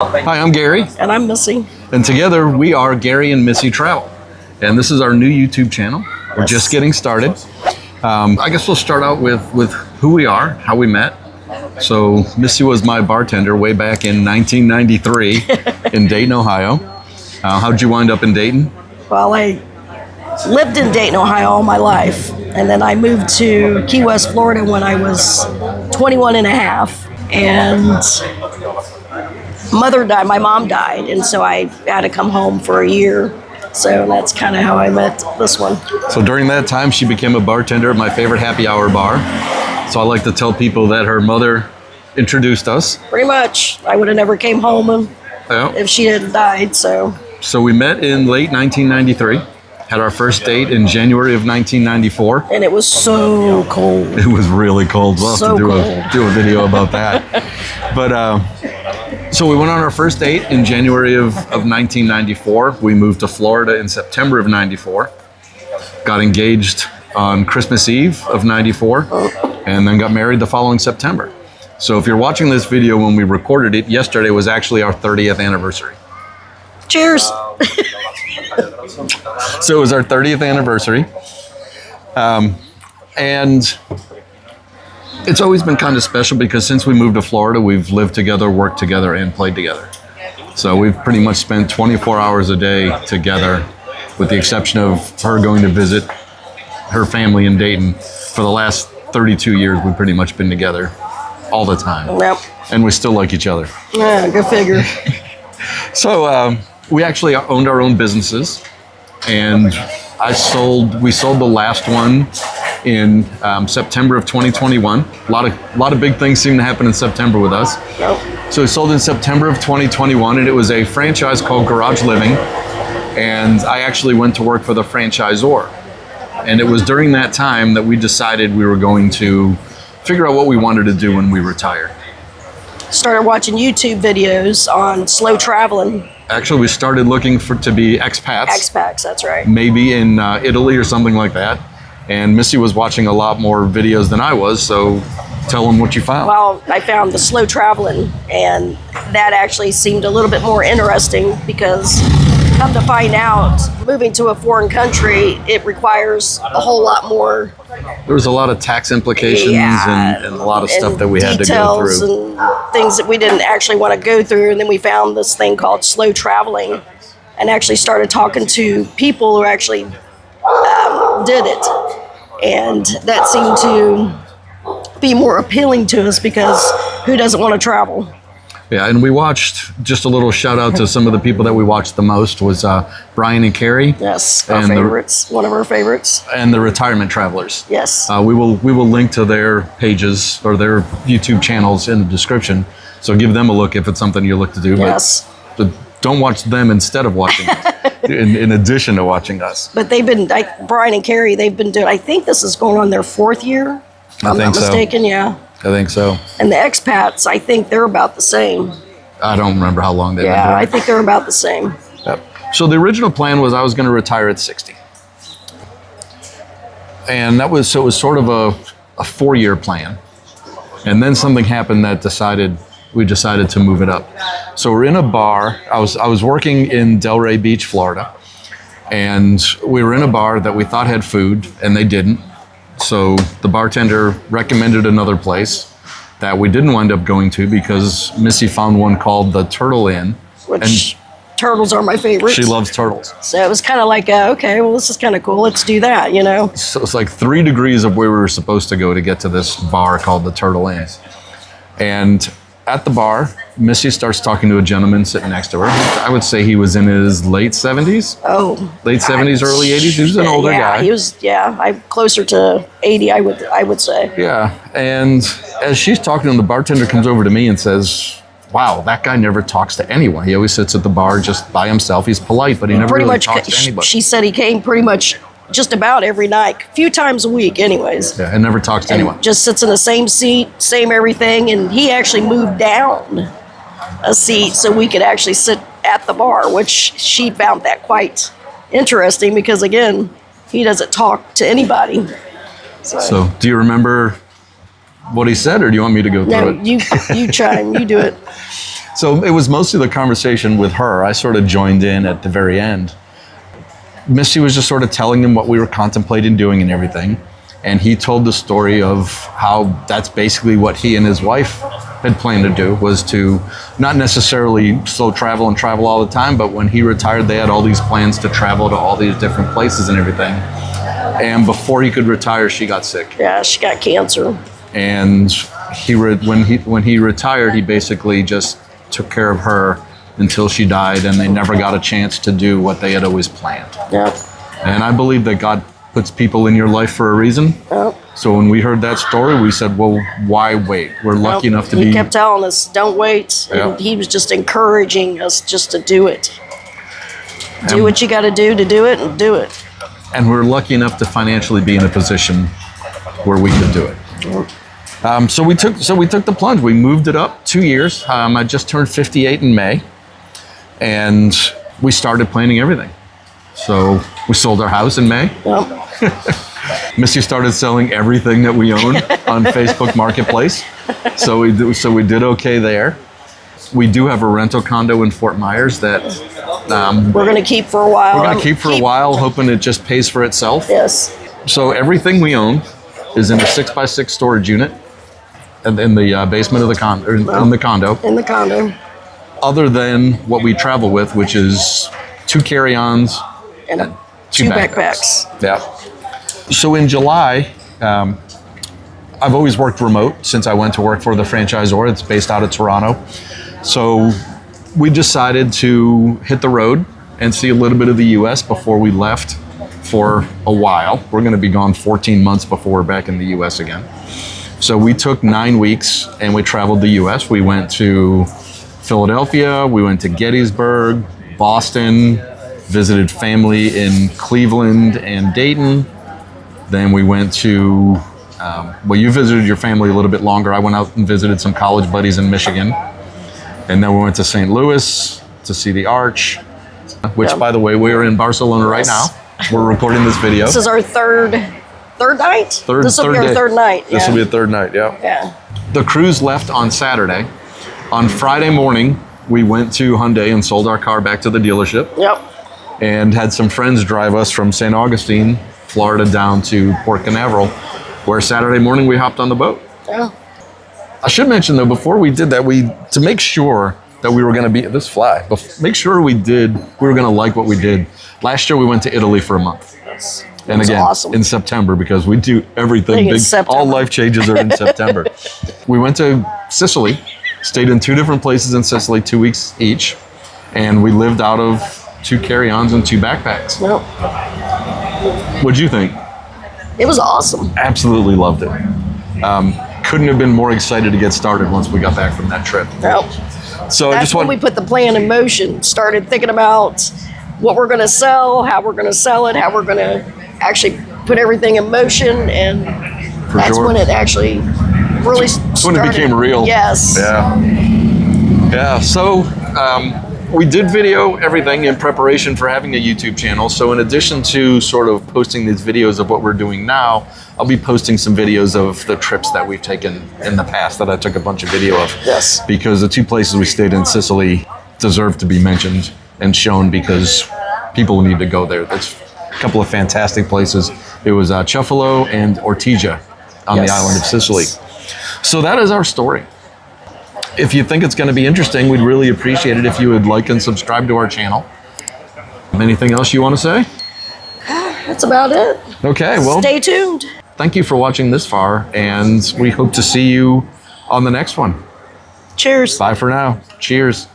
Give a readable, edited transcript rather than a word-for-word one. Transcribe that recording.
Hi, I'm Gary. And I'm Missy. And together we are Gary and Missy Travel. And this is our new YouTube channel. We're just getting started. I guess we'll start out with who we are, how we met. So Missy was my bartender way back in 1993 in Dayton, Ohio. How'd you wind up in Dayton? Well, I lived in Dayton, Ohio all my life. And then I moved to Key West, Florida when I was 21 and a half. And my mom died, and so I had to come home for a year. So that's kind of how I met this one. So during that time, she became a bartender at my favorite happy hour bar. So I like to tell people that her mother introduced us. Pretty much. I would have never came home if she hadn't died, so. So we met in late 1993, had our first date in January of 1994. And it was so cold. It was really cold. We'll have So to do a video about that. But so we went on our first date in January of 1994. We moved to Florida in September of 94. Got engaged on Christmas Eve of 94. And then got married the following September. So if you're watching this video when we recorded it, yesterday was actually our 30th anniversary. Cheers. So it was our 30th anniversary. And it's always been kind of special because since we moved to Florida, we've lived together, worked together, and played together. So we've pretty much spent 24 hours a day together, with the exception of her going to visit her family in Dayton. For the last 32 years, we've pretty much been together all the time. Yep. And we still like each other. Yeah, go figure. So we actually owned our own businesses, and we sold the last one in September of 2021. A lot of big things seem to happen in September with us. Yep. So we sold in September of 2021, and it was a franchise called Garage Living, and I actually went to work for the franchisor. And it was during that time that we decided we were going to figure out what we wanted to do when we retired. Started watching YouTube videos on slow traveling. Actually, we started looking to be expats. Expats, that's right. Maybe in Italy or something like that. And Missy was watching a lot more videos than I was, so tell them what you found. Well, I found the slow traveling, and that actually seemed a little bit more interesting because come to find out, moving to a foreign country, it requires a whole lot more. There was a lot of tax implications and a lot of stuff that we had to go through. And things that we didn't actually want to go through. And then we found this thing called slow traveling and actually started talking to people who actually did it. And that seemed to be more appealing to us because who doesn't want to travel? Yeah, and we watched, just a little shout out to some of the people that we watched the most was Brian and Carrie. Yes, one of our favorites. And the Retirement Travelers. Yes. We will link to their pages or their YouTube channels in the description. So give them a look if it's something you look to do. Yes. But don't watch them instead of watching us, in addition to watching us. But Brian and Carrie, they've been doing, I think this is going on their 4th year. If I'm not mistaken, yeah. I think so. And the expats, I think they're about the same. I don't remember how long they've been doing it. Yeah, I think they're about the same. Yep. So the original plan was I was going to retire at 60. And it was sort of a 4-year plan. And then something happened that we decided to move it up. So we're in a bar. I was working in Delray Beach, Florida. And we were in a bar that we thought had food, and they didn't. So the bartender recommended another place that we didn't wind up going to because Missy found one called the Turtle Inn. Which turtles are my favorite. She loves turtles. So it was kind of like, okay, well, this is kind of cool. Let's do that, you know? So it's like 3 degrees of where we were supposed to go to get to this bar called the Turtle Inn. And at the bar, Missy starts talking to a gentleman sitting next to her. I would say he was in his late 70s. Oh. Late 70s, early 80s. He was an older guy. He was, I'm closer to 80, I would say. Yeah. And as she's talking to him, the bartender comes over to me and says, wow, that guy never talks to anyone. He always sits at the bar just by himself. He's polite, but he never really talks to anybody. She said he came pretty much just about every night, a few times a week anyways. Yeah, and never talks to anyone. Just sits in the same seat, same everything, and he actually moved down a seat so we could actually sit at the bar, which she found that quite interesting because, again, he doesn't talk to anybody. So do you remember what he said, or do you want me to go through it? No, you chime, you do it. So it was mostly the conversation with her. I sort of joined in at the very end. Missy was just sort of telling him what we were contemplating doing and everything. And he told the story of how that's basically what he and his wife had planned to do, was to not necessarily slow travel and travel all the time, but when he retired, they had all these plans to travel to all these different places and everything. And before he could retire, she got sick. Yeah, she got cancer. And when he retired, he basically just took care of her until she died, and they never got a chance to do what they had always planned. Yep. And I believe that God puts people in your life for a reason. Yep. So when we heard that story, we said, well, why wait? We're lucky enough to be... He kept telling us, don't wait. Yep. And he was just encouraging us just to do it. Do what you got to do it, and do it. And we're lucky enough to financially be in a position where we could do it. So we took the plunge. We moved it up 2 years. I just turned 58 in May, and we started planning everything. So we sold our house in May. Yep. Missy started selling everything that we own on Facebook Marketplace. So we did okay there. We do have a rental condo in Fort Myers that we're going to keep for a while. We're going to keep for a while, hoping it just pays for itself. Yes. So everything we own is in a 6x6 storage unit in the basement of the condo, in the condo. In the condo. Other than what we travel with, which is 2 carry-ons And two two backpacks. Yeah. So in July, I've always worked remote since I went to work for the franchisor. It's based out of Toronto. So we decided to hit the road and see a little bit of the U.S. before we left for a while. We're going to be gone 14 months before we're back in the U.S. again. So we took 9 weeks and we traveled the U.S. We went to Philadelphia, we went to Gettysburg, Boston, visited family in Cleveland and Dayton. Then we went to, you visited your family a little bit longer. I went out and visited some college buddies in Michigan. And then we went to St. Louis to see the Arch, which, by the way, we are in Barcelona right now. We're recording this video. This is our third night? This will be our third night. Yeah. This will be a third night, yeah. Yeah. The cruise left on Saturday. On Friday morning, we went to Hyundai and sold our car back to the dealership. Yep. And had some friends drive us from St. Augustine, Florida, down to Port Canaveral, where Saturday morning we hopped on the boat. Yeah. I should mention, though, before we did that, to make sure that we were going to be make sure we were going to like what we did. Last year we went to Italy for a month. Yes. And again, awesome. In September, because we do everything big. All life changes are in September. We went to Sicily, stayed in 2 different places in Sicily, 2 weeks each, and we lived out of 2 carry-ons and 2 backpacks. Yep. What'd you think? It was awesome. Absolutely loved it. Couldn't have been more excited to get started once we got back from that trip. Yep. So That's when we put the plan in motion, started thinking about what we're going to sell, how we're going to sell it, how we're going to actually put everything in motion, and that's when it actually really started. That's when it became real. Yes. Yeah. Yeah. So we did video everything in preparation for having a YouTube channel. So in addition to sort of posting these videos of what we're doing now, I'll be posting some videos of the trips that we've taken in the past that I took a bunch of video of. Yes. Because the 2 places we stayed in Sicily deserve to be mentioned and shown because people need to go there. There's a couple of fantastic places. It was Cefalo and Ortigia on the island of Sicily. So that is our story. If you think it's going to be interesting, we'd really appreciate it if you would like and subscribe to our channel. Anything else you want to say? That's about it. Okay, well, stay tuned. Thank you for watching this far, and we hope to see you on the next one. Cheers. Bye for now. Cheers.